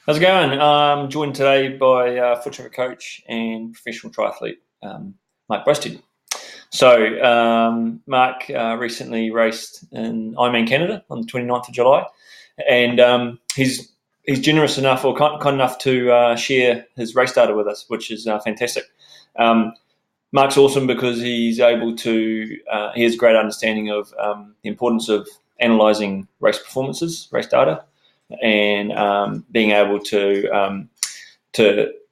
How's it going? I'm joined today by foot traffic coach and professional triathlete, Mark Bowstead. So, Mark recently raced in Ironman Canada on the 29th of July, and he's generous enough or kind enough to share his race data with us, which is fantastic. Mark's awesome because he's able to, he has a great understanding of the importance of analysing race performances, race data, and being able to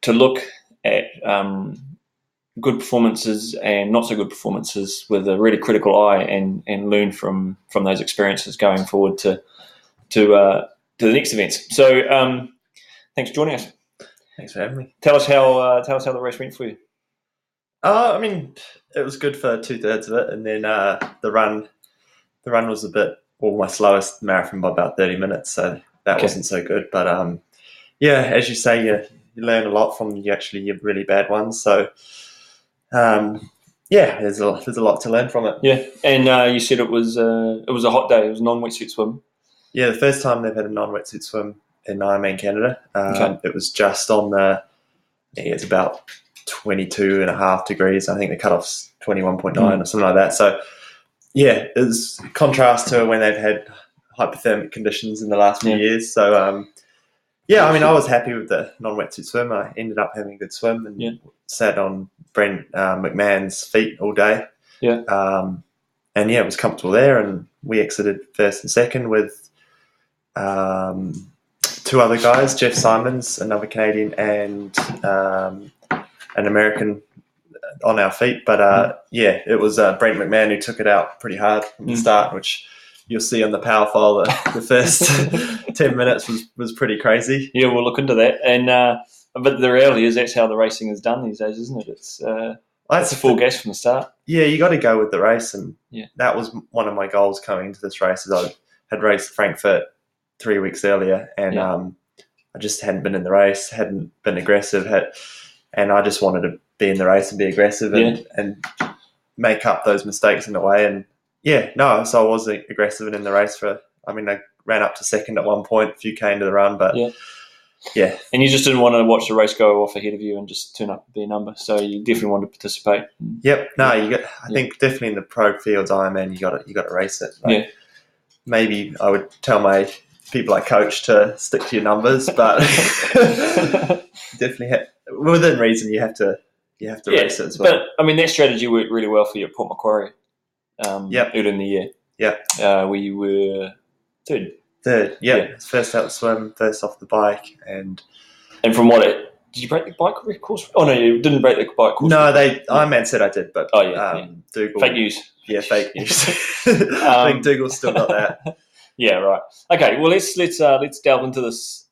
look at good performances and not so good performances with a really critical eye and learn from those experiences going forward to the next events. So thanks for joining us. Thanks for having me. Tell us how the race went for you. I mean, it was good for 2/3 of it, and then the run was my slowest marathon by about 30 minutes, so that wasn't so good. But yeah, as you say, you learn a lot from your really bad ones. So yeah, there's a lot to learn from it. Yeah, and you said it was a hot day. It was a non-wetsuit swim. Yeah, the first time they've had a non-wetsuit swim in Ironman Canada. It was just on it's about 22.5 degrees. I think the cutoff's 21.9 or something like that. So yeah, it's contrast to when they've had hypothermic conditions in the last few years. So yeah, I mean, I was happy with the non-wetsuit swim. I ended up having a good swim and sat on Brent McMahon's feet all day. Yeah. And yeah, it was comfortable there. And we exited first and second with two other guys, Jeff Simons, another Canadian, and an American on our feet. But yeah, it was Brent McMahon who took it out pretty hard from the start, which you'll see on the power file. The first 10 minutes was pretty crazy. Yeah, we'll look into that. And but the reality is that's how the racing is done these days, isn't it? It's a full gas from the start. Yeah, you got to go with the race, and that was one of my goals coming into this race. Is I had raced Frankfurt 3 weeks earlier, and I just hadn't been in the race, hadn't been aggressive, and I just wanted to be in the race and be aggressive and make up those mistakes in a way. And so I was aggressive and in the race I ran up to second at one point, a few K into the run, but yeah. And you just didn't want to watch the race go off ahead of you and just turn up and be a number. So you definitely wanted to participate. Yep. No, I think definitely in the pro fields Ironman, you got to race it. Maybe I would tell my people I coach to stick to your numbers, but definitely within reason you have to race it as well. But I mean that strategy worked really well for you at Port Macquarie early in the year. Yeah. We were third. First out the swim, first off the bike, and from what did you break the bike course? Oh no, you didn't break the bike course. No, Ironman said I did, but Dougal, fake news. Yeah, fake news. I think Dougal's still got that. Yeah, right. Okay, well let's delve into this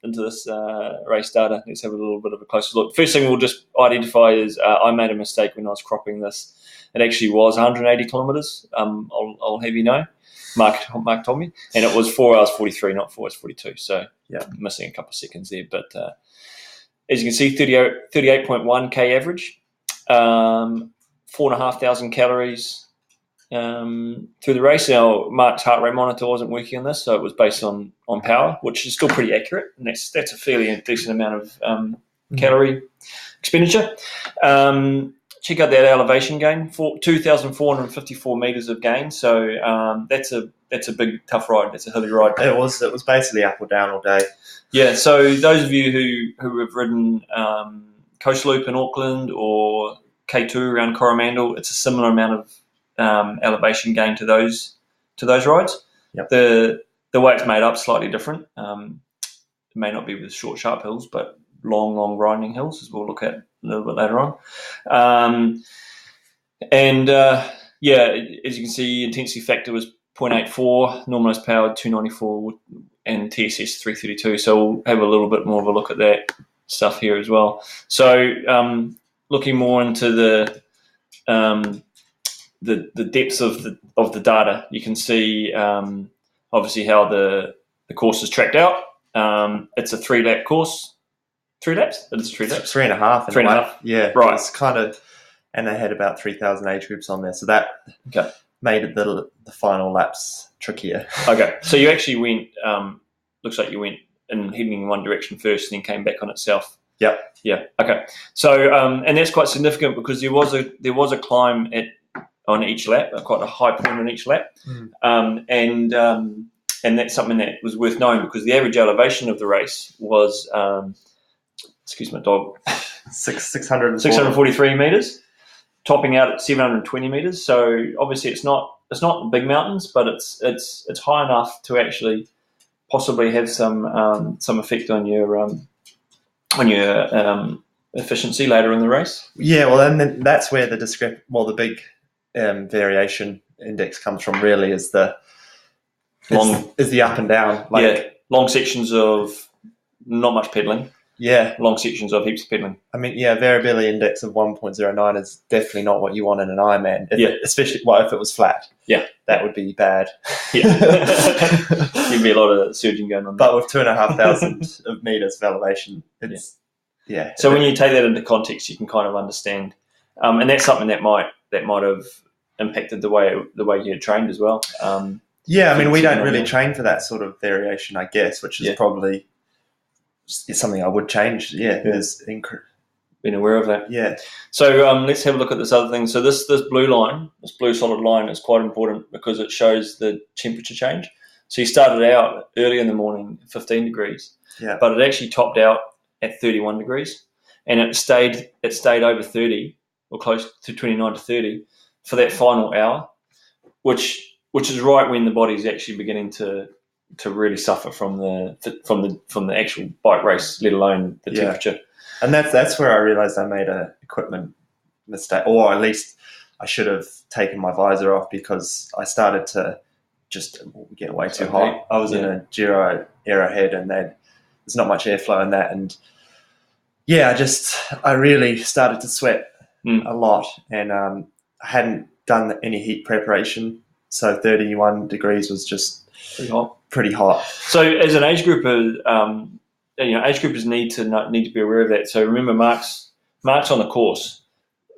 race data. Let's have a little bit of a closer look. First thing we'll just identify is I made a mistake when I was cropping this. It actually was 180 kilometres. I'll have you know. Mark told me, and it was 4 hours 43, not 4 hours 42. So missing a couple of seconds there. But as you can see, 38.1 K average, 4,500 calories through the race. Now Mark's heart rate monitor wasn't working on this, so it was based on power, which is still pretty accurate, and that's a fairly decent amount of calorie expenditure. Check out that elevation gain, 2,454 metres of gain. So that's a big, tough ride. That's a hilly ride. It was basically up or down all day. Yeah. So those of you who have ridden Coast Loop in Auckland or K2 around Coromandel, it's a similar amount of elevation gain to those rides. Yep. The way it's made up is slightly different. It may not be with short, sharp hills, but long grinding hills, as we'll look at a little bit later on. As you can see, intensity factor was 0.84, normalised power 294, and TSS 332. So we'll have a little bit more of a look at that stuff here as well. So looking more into the depths of the data, you can see obviously how the course is tracked out. It's a 3-lap course. 3 laps? It is 3 laps. 3.5. 3.5. Yeah. Right. It's kind of, and they had about 3,000 age groups on there, so that made it the final laps trickier. Okay. So you actually went. Looks like you went and heading in one direction first, and then came back on itself. Yep. Yeah. Okay. So and that's quite significant because there was a climb on each lap, quite a high point on each lap, and that's something that was worth knowing because the average elevation of the race was, excuse my dog, 643 meters, topping out at 720 meters. So obviously it's not big mountains, but it's high enough to actually possibly have some effect on your efficiency later in the race. Yeah, well, and then that's where the big variation index comes from. Really, is the up and down. Long sections of not much pedaling. Yeah, long sections of heaps of pedaling. I mean, variability index of 1.09 is definitely not what you want in an Ironman. Especially if it was flat. Yeah, that would be bad. Yeah, there'd be a lot of surging going on. But with 2,500 of meters of elevation, it's So when you take that into context, you can kind of understand, and that's something that might have impacted the way you had trained as well. I mean, we don't really train for that sort of variation, I guess, which is probably something I would change. Been aware of that. Yeah. So let's have a look at this other thing. So this blue line, this blue solid line, is quite important because it shows the temperature change. So you started out early in the morning, 15 degrees, but it actually topped out at 31 degrees, and it stayed over 30 or close to 29 to 30 for that final hour, which is right when the body's actually beginning to really suffer from the actual bike race, let alone the temperature. And that's where I realized I made an equipment mistake, or at least I should have taken my visor off because I started to just get way too hot. I was in a Giro Arrowhead, and there's not much airflow in that, and I really started to sweat a lot, and I hadn't done any heat preparation, so 31 degrees was just pretty hot. So as an age grouper, age groupers need to be aware of that. So remember, Mark's on the course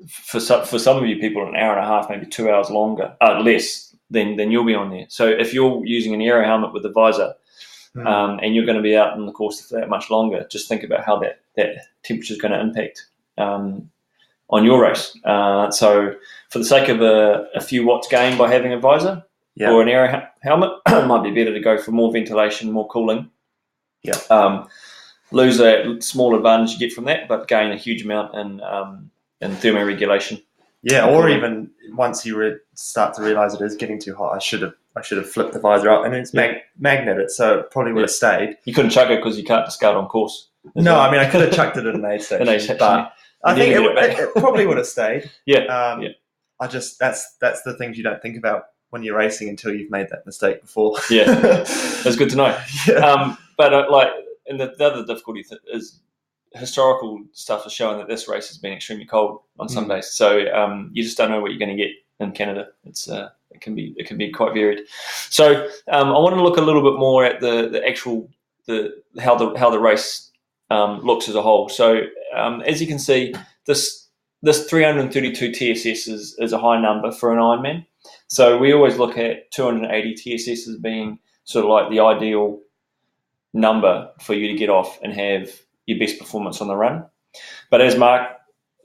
for some of you people an hour and a half, maybe 2 hours longer, less than you'll be on there. So if you're using an aero helmet with a visor, and you're going to be out on the course for that much longer, just think about how that temperature is going to impact on your race. So for the sake of a few watts gained by having a visor or an aero helmet, it might be better to go for more ventilation, more cooling. Lose a small advantage you get from that, but gain a huge amount in thermoregulation. Or even once you start to realise it is getting too hot, I should have flipped the visor up, and it's magneted, so it probably would have stayed. You couldn't chug it because you can't discard on course. No, I mean, I could have chucked it in an aid section, but I think it probably would have stayed. I just that's the things you don't think about when you're racing until you've made that mistake before. That's good to know. And the other difficulty is historical stuff is showing that this race has been extremely cold on some days. So you just don't know what you're going to get in Canada. It can be quite varied. So I want to look a little bit more at the actual how the race looks as a whole. So as you can see, this 332 TSS is a high number for an Ironman. So we always look at 280 TSS as being sort of like the ideal number for you to get off and have your best performance on the run. But as Mark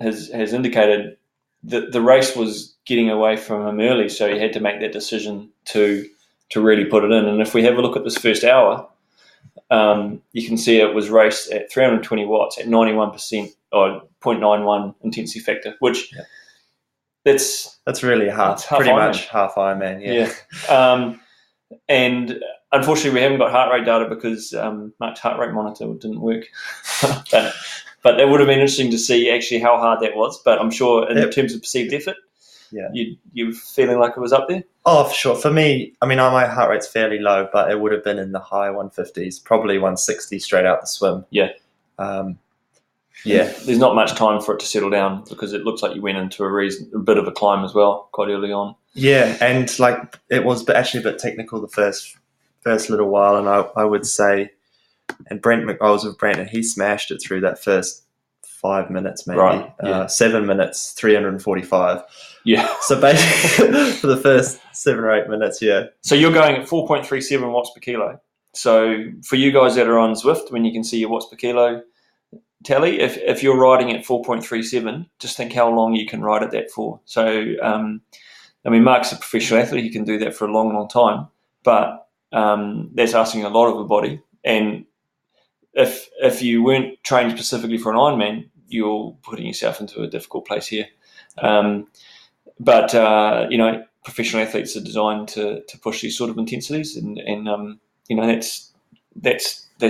has indicated, the race was getting away from him early, so he had to make that decision to really put it in. And if we have a look at this first hour, you can see it was raced at 320 watts at 91% or 0.91 intensity factor, which that's really pretty much half Ironman. And unfortunately, we haven't got heart rate data because Mark's heart rate monitor didn't work. but that would have been interesting to see actually how hard that was. But I'm sure in terms of perceived effort, you're feeling like it was up there? Oh, for sure. For me, I mean, my heart rate's fairly low, but it would have been in the high 150s, probably 160 straight out the swim. There's not much time for it to settle down because it looks like you went into a bit of a climb as well, quite early on. Yeah, and it was actually a bit technical the first little while, and I would say, and I was with Brent, and he smashed it through that first 5 minutes, maybe 7 minutes, 345. So basically, for the first 7 or 8 minutes, So you're going at 4.37 watts per kilo. So for you guys that are on Zwift, when you can see your watts per kilo tally, if you're riding at 4.37, just think how long you can ride at that for. So, Mark's a professional athlete. He can do that for a long, long time, but that's asking a lot of the body. And if you weren't trained specifically for an Ironman, you're putting yourself into a difficult place here. But professional athletes are designed to push these sort of intensities, and that's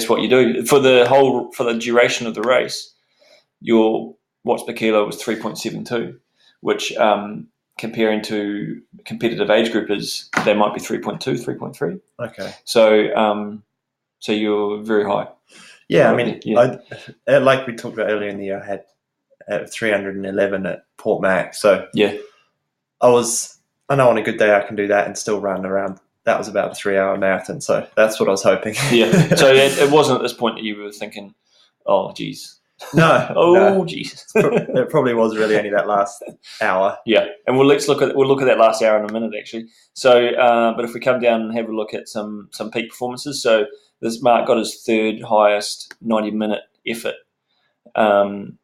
what you do for the duration of the race. Your watts per kilo was 3.72, which comparing to competitive age groupers, they might be 3.2, 3.3. Okay. So you're very high. Yeah, like we talked about earlier in the year, I had 311 at Port Mac. So yeah, I know on a good day I can do that and still run around. That was about a 3-hour marathon, so that's what I was hoping. Yeah, so it wasn't at this point that you were thinking, oh, geez. No. Oh, Jesus. It probably was really only that last hour. Yeah, and we'll look at that last hour in a minute, actually. So, but if we come down and have a look at some peak performances, so this Mark got his third highest 90-minute effort in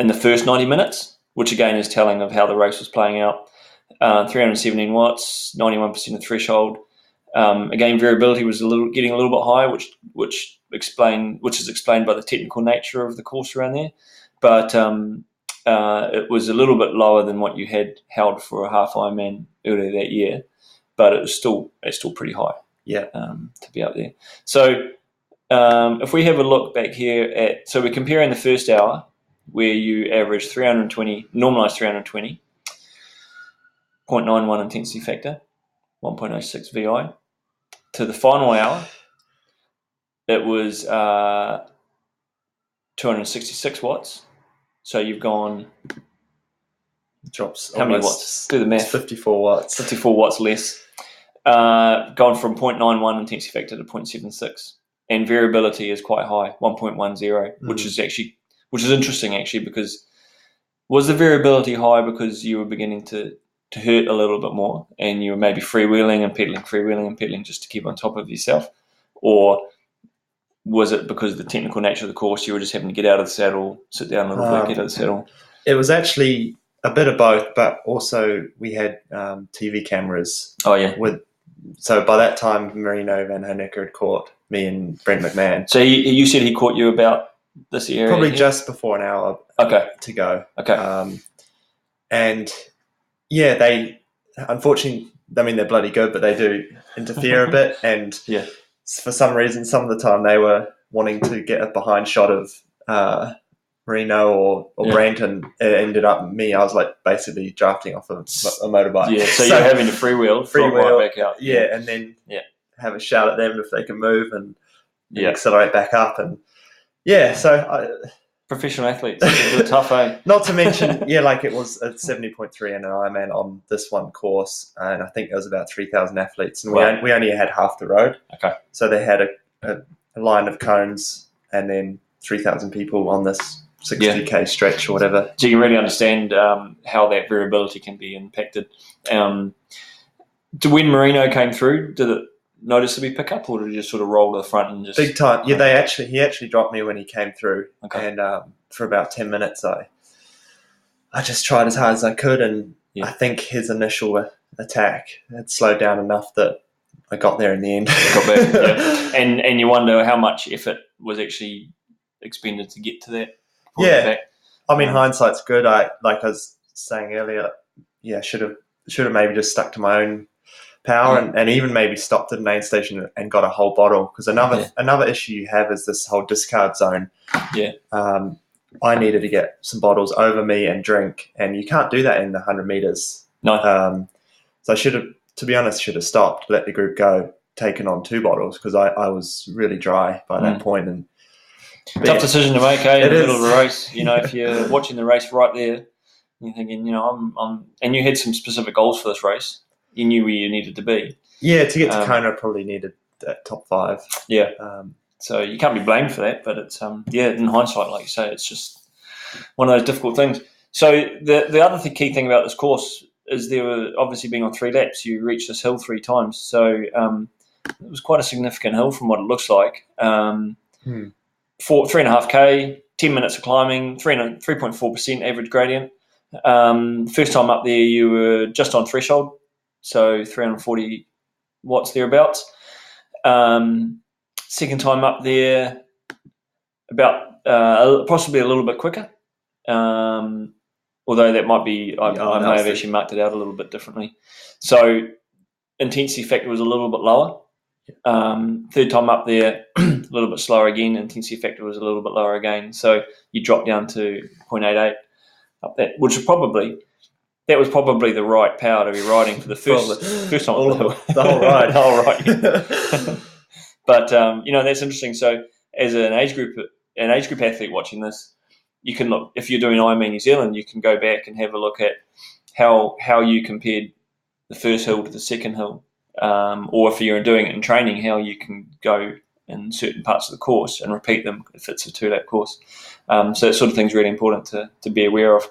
the first 90 minutes, which again is telling of how the race was playing out. 317 watts, 91% of threshold. Again, variability was getting a little bit higher, which is explained by the technical nature of the course around there. But it was a little bit lower than what you had held for a half Ironman earlier that year, but it's still pretty high. Yeah, to be up there. So if we have a look back here so we're comparing the first hour where you averaged 320, normalized 320. 0.91 intensity factor, 1.06 VI. To the final hour, it was 266 watts. So you've gone... Drops. How many watts? Do the math. 54 watts. 54 watts less. Gone from 0.91 intensity factor to 0.76. And variability is quite high, 1.10, which is interesting, actually, because was the variability high because you were beginning to hurt a little bit more and you were maybe freewheeling and pedaling just to keep on top of yourself? Or was it because of the technical nature of the course, you were just having to get out of the saddle, sit down a little bit, get out of the saddle? It was actually a bit of both, but also we had TV cameras. Oh, yeah. So by that time, Marino Van Honecker had caught me and Brent McMahon. So you said he caught you about this area? Probably just before an hour to go. Okay. And yeah, they unfortunately, they're bloody good, but they do interfere a bit. And for some reason, some of the time they were wanting to get a behind shot of Marino or Brent, and it ended up me. I was like basically drafting off a motorbike. Yeah, so you're having to freewheel right back out. Yeah, and then have a shout at them if they can move and accelerate back up. And professional athletes, it's tough, eh? Not to mention, like it was a 70.3 and an Ironman on this one course, and I think there was about 3,000 athletes, and we only had half the road. Okay. So they had a line of cones, and then 3,000 people on this 60k stretch or whatever. So you can really understand how that variability can be impacted. When Marino came through, did it noticeably pick up, or did he just sort of roll to the front and just... Big time. Yeah, he actually dropped me when he came through. Okay. And for about 10 minutes, I just tried as hard as I could, and I think his initial attack had slowed down enough that I got there in the end. Got back, yeah. And you wonder how much effort was actually expended to get to that point. Yeah. I mean, hindsight's good. Like I was saying earlier, should have maybe just stuck to my own power and even maybe stopped at an aid station and got a whole bottle, because another issue you have is this whole discard zone. I needed to get some bottles over me and drink, and you can't do that in the 100 meters. No. So I should have stopped, let the group go, taken on 2 bottles, because I was really dry by that point. And tough decision to make, in the middle of the race. If you're watching the race right there, you're thinking, I'm and you had some specific goals for this race. You knew where you needed to be. Yeah, to get to Kona, I probably needed that top 5. Yeah. So you can't be blamed for that, but it's in hindsight, like you say, it's just one of those difficult things. So the other key thing about this course is there were obviously being on 3 laps, you reached this hill 3 times. So quite a significant hill from what it looks like. 3.5K, 10 minutes of climbing, 3.4% average gradient. First time up there, you were just on threshold, so 340 watts thereabouts. Second time up there, about possibly a little bit quicker. Although that might be, I may have actually marked it out a little bit differently. So intensity factor was a little bit lower. Third time up there, a little bit slower again. Intensity factor was a little bit lower again. So you dropped down to 0.88 up that, which was probably the right power to be riding for the first time up the hill. The whole ride. The whole ride. Yeah. But that's interesting. So as an age group athlete watching this, you can look, if you're doing Ironman New Zealand, you can go back and have a look at how you compared the first hill to the second hill, or if you're doing it in training, how you can go in certain parts of the course and repeat them if it's a 2-lap course. So that sort of thing's really important to be aware of.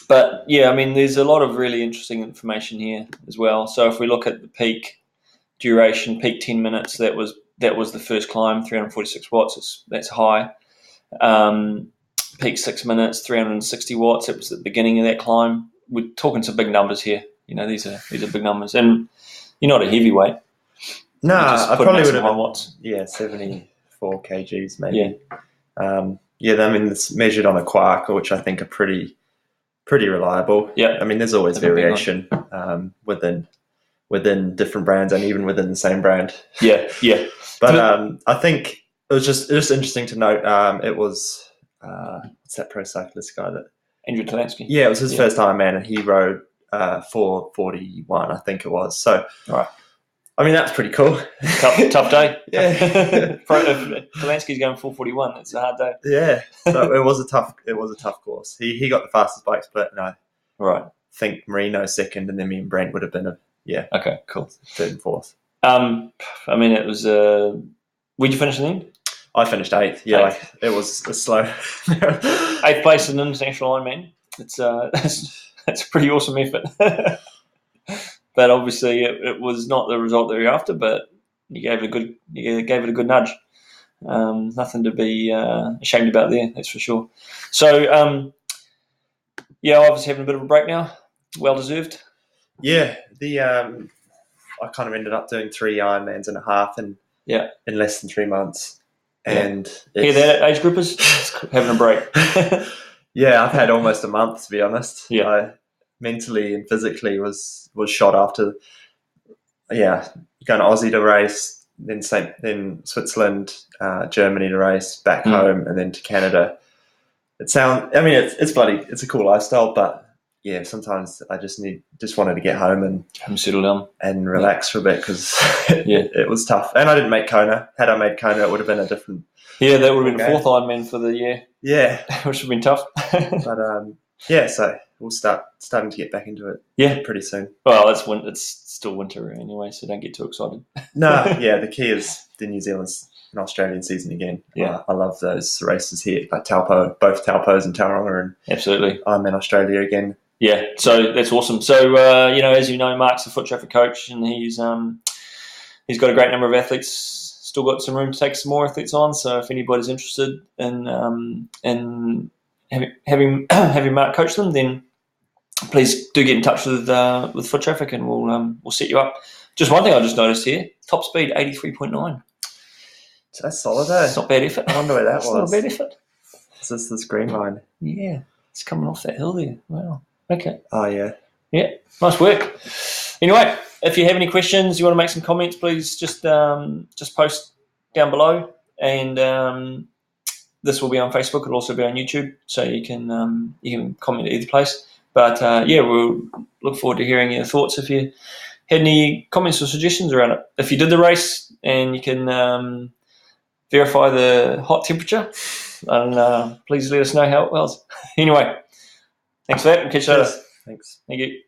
But yeah, I mean, there's a lot of really interesting information here as well. So if we look at the peak duration, peak 10 minutes, that was the first climb, 346 watts. That's high. Peak 6 minutes, 360 watts. It was at the beginning of that climb. We're talking some big numbers here. These are big numbers, and you're not a heavyweight. No, I probably would have been watts. 74 kgs maybe. Yeah. I mean, it's measured on a quark, which I think are pretty reliable. Yeah. I mean, there's always variation within different brands and even within the same brand. Yeah. But I think it was just interesting to note. It was what's that pro cyclist guy that Andrew Talansky? Yeah, it was his first Ironman, and he rode 4:41, I think it was. So, right. I mean, that's pretty cool. Tough day. Yeah. If Talansky's going 4:41, it's a hard day. Yeah. So it was a tough course. He got the fastest bike split, and I think Marino second, and then me and Brent would have been Okay, cool. Third and fourth. I mean, it was. Where'd you finish in the end? I finished 8th. Yeah, it was a slow. 8th place in an international Ironman. It's that's a pretty awesome effort. But obviously, it was not the result that you're after. But you gave it a good nudge. Nothing to be ashamed about there. That's for sure. So, obviously having a bit of a break now. Well deserved. Yeah, I kind of ended up doing 3 Ironmans and a half in less than 3 months. And hear that, age groupers? Having a break. Yeah, I've had almost a month, to be honest. Yeah. I mentally and physically was shot after going to Aussie to race, then Switzerland, Germany to race, back home, and then to Canada. It's a cool lifestyle, but yeah, sometimes I just wanted to get home and settle down and relax for a bit, because it was tough. And I didn't make Kona. Had I made Kona, it would have been a different. Yeah, that would have been 4th Ironman for the year. Yeah, which would have been tough. But so we'll starting to get back into it. Yeah, pretty soon. Well, it's still winter anyway, so don't get too excited. No, the key is the New Zealand and Australian season again. Yeah, I love those races here, like Taupo, both Taupos and Tauranga, and absolutely. I'm in Australia again. Yeah, so that's awesome. So as you know, Mark's a foot traffic coach, and he's got a great number of athletes. Still got some room to take some more athletes on. So if anybody's interested in having Mark coach them, then please do get in touch with Foot Traffic, and we'll set you up. Just one thing I just noticed here: top speed 83.9. So that's solid, eh? It's not bad effort. I wonder where that was. It's not a bad effort. Is this green line? Yeah, it's coming off that hill there. Wow. Okay. Oh yeah. Yeah. Nice work. Anyway, if you have any questions, you want to make some comments, please just post down below, and this will be on Facebook. It'll also be on YouTube, so you can comment at either place. But we'll look forward to hearing your thoughts if you had any comments or suggestions around it. If you did the race and you can verify the hot temperature, and please let us know how it was. Anyway, thanks for that, and catch you later. Thanks. Thank you.